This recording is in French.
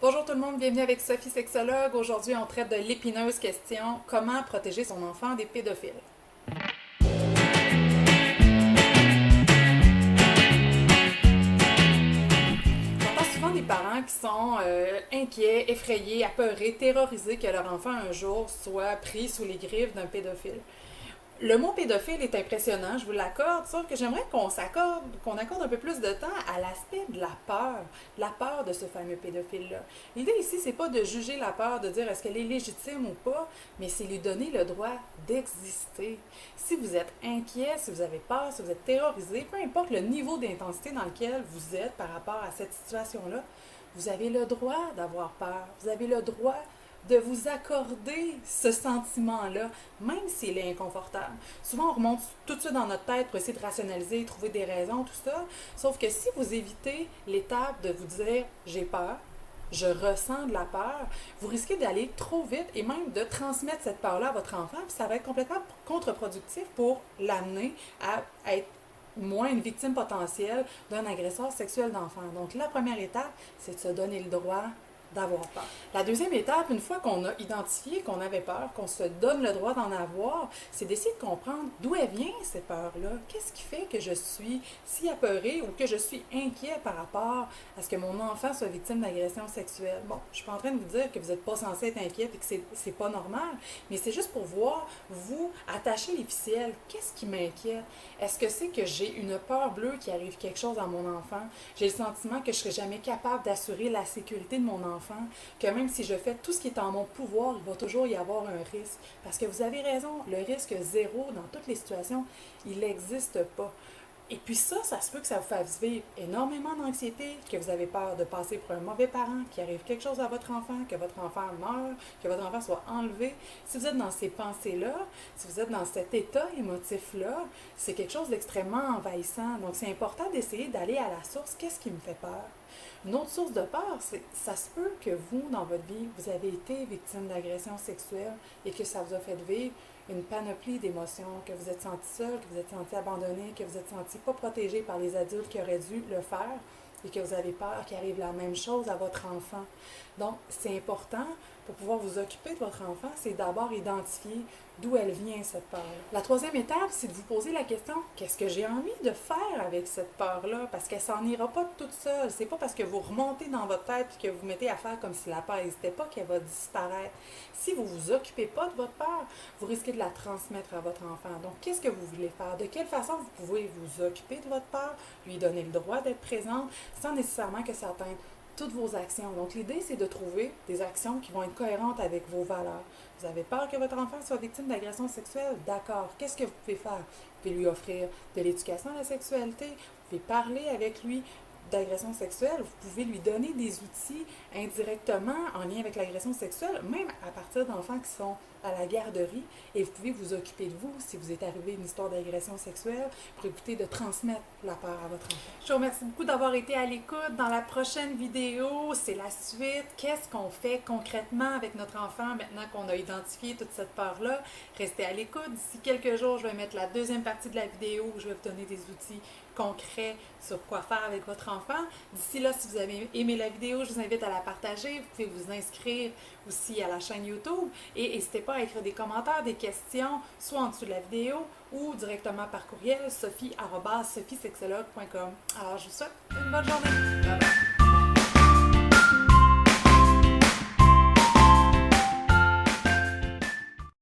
Bonjour tout le monde, bienvenue avec Sophie Sexologue. Aujourd'hui, on traite de l'épineuse question, comment protéger son enfant des pédophiles. J'entends souvent des parents qui sont inquiets, effrayés, apeurés, terrorisés que leur enfant un jour soit pris sous les griffes d'un pédophile. Le mot pédophile est impressionnant, je vous l'accorde, sauf que j'aimerais qu'on accorde un peu plus de temps à l'aspect de la peur de ce fameux pédophile-là. L'idée ici, c'est pas de juger la peur, de dire est-ce qu'elle est légitime ou pas, mais c'est lui donner le droit d'exister. Si vous êtes inquiet, si vous avez peur, si vous êtes terrorisé, peu importe le niveau d'intensité dans lequel vous êtes par rapport à cette situation-là, vous avez le droit d'avoir peur, vous avez le droit de vous accorder ce sentiment-là, même s'il est inconfortable. Souvent, on remonte tout de suite dans notre tête pour essayer de rationaliser, trouver des raisons, tout ça. Sauf que si vous évitez l'étape de vous dire « j'ai peur », je ressens de la peur, vous risquez d'aller trop vite et même de transmettre cette peur-là à votre enfant, puis ça va être complètement contre-productif pour l'amener à être moins une victime potentielle d'un agresseur sexuel d'enfant. Donc, la première étape, c'est de se donner le droit d'avoir peur. La deuxième étape, une fois qu'on a identifié qu'on avait peur, qu'on se donne le droit d'en avoir, c'est d'essayer de comprendre d'où elle vient cette peur-là. Qu'est-ce qui fait que je suis si apeurée ou que je suis inquiet par rapport à ce que mon enfant soit victime d'agression sexuelle? Bon, je suis pas en train de vous dire que vous n'êtes pas censé être inquiet et que c'est pas normal, mais c'est juste pour voir, vous, attacher les ficelles. Qu'est-ce qui m'inquiète? Est-ce que c'est que j'ai une peur bleue qu'il arrive quelque chose à mon enfant? J'ai le sentiment que je serai jamais capable d'assurer la sécurité de mon enfant, que même si je fais tout ce qui est en mon pouvoir, il va toujours y avoir un risque. Parce que vous avez raison, le risque zéro dans toutes les situations, il n'existe pas. Et puis ça se peut que ça vous fasse vivre énormément d'anxiété, que vous avez peur de passer pour un mauvais parent, qu'il arrive quelque chose à votre enfant, que votre enfant meure, que votre enfant soit enlevé. Si vous êtes dans ces pensées-là, si vous êtes dans cet état émotif-là, c'est quelque chose d'extrêmement envahissant. Donc c'est important d'essayer d'aller à la source. Qu'est-ce qui me fait peur? Une autre source de peur, c'est ça se peut que vous, dans votre vie, vous avez été victime d'agression sexuelle et que ça vous a fait vivre une panoplie d'émotions, que vous êtes senti seul, que vous êtes senti abandonné, que vous êtes senti pas protégé par les adultes qui auraient dû le faire et que vous avez peur qu'il arrive la même chose à votre enfant. Donc, c'est important pour pouvoir vous occuper de votre enfant, c'est d'abord identifier d'où elle vient cette peur. La troisième étape, c'est de vous poser la question, qu'est-ce que j'ai envie de faire avec cette peur-là? Parce qu'elle s'en ira pas toute seule. C'est pas parce que vous remontez dans votre tête et que vous mettez à faire comme si la peur n'existait pas qu'elle va disparaître. Si vous vous occupez pas de votre peur, vous risquez de la transmettre à votre enfant. Donc, qu'est-ce que vous voulez faire? De quelle façon vous pouvez vous occuper de votre peur, lui donner le droit d'être présente, sans nécessairement que ça atteigne toutes vos actions. Donc, l'idée, c'est de trouver des actions qui vont être cohérentes avec vos valeurs. Vous avez peur que votre enfant soit victime d'agression sexuelle? D'accord. Qu'est-ce que vous pouvez faire? Vous pouvez lui offrir de l'éducation à la sexualité. Vous pouvez parler avec lui d'agression sexuelle. Vous pouvez lui donner des outils indirectement en lien avec l'agression sexuelle, même à partir d'enfants qui sont à la garderie, et vous pouvez vous occuper de vous si vous êtes arrivé à une histoire d'agression sexuelle pour éviter de transmettre la peur à votre enfant. Je vous remercie beaucoup d'avoir été à l'écoute. Dans la prochaine vidéo, c'est la suite. Qu'est-ce qu'on fait concrètement avec notre enfant maintenant qu'on a identifié toute cette peur-là? Restez à l'écoute. D'ici quelques jours, je vais mettre la deuxième partie de la vidéo où je vais vous donner des outils concrets sur quoi faire avec votre enfant. D'ici là, si vous avez aimé la vidéo, je vous invite à la partager. Vous pouvez vous inscrire aussi à la chaîne YouTube et n'hésitez pas à écrire des commentaires, des questions, soit en dessous de la vidéo ou directement par courriel sophie@sophiesexologue.com. Alors, je vous souhaite une bonne journée. Bye bye.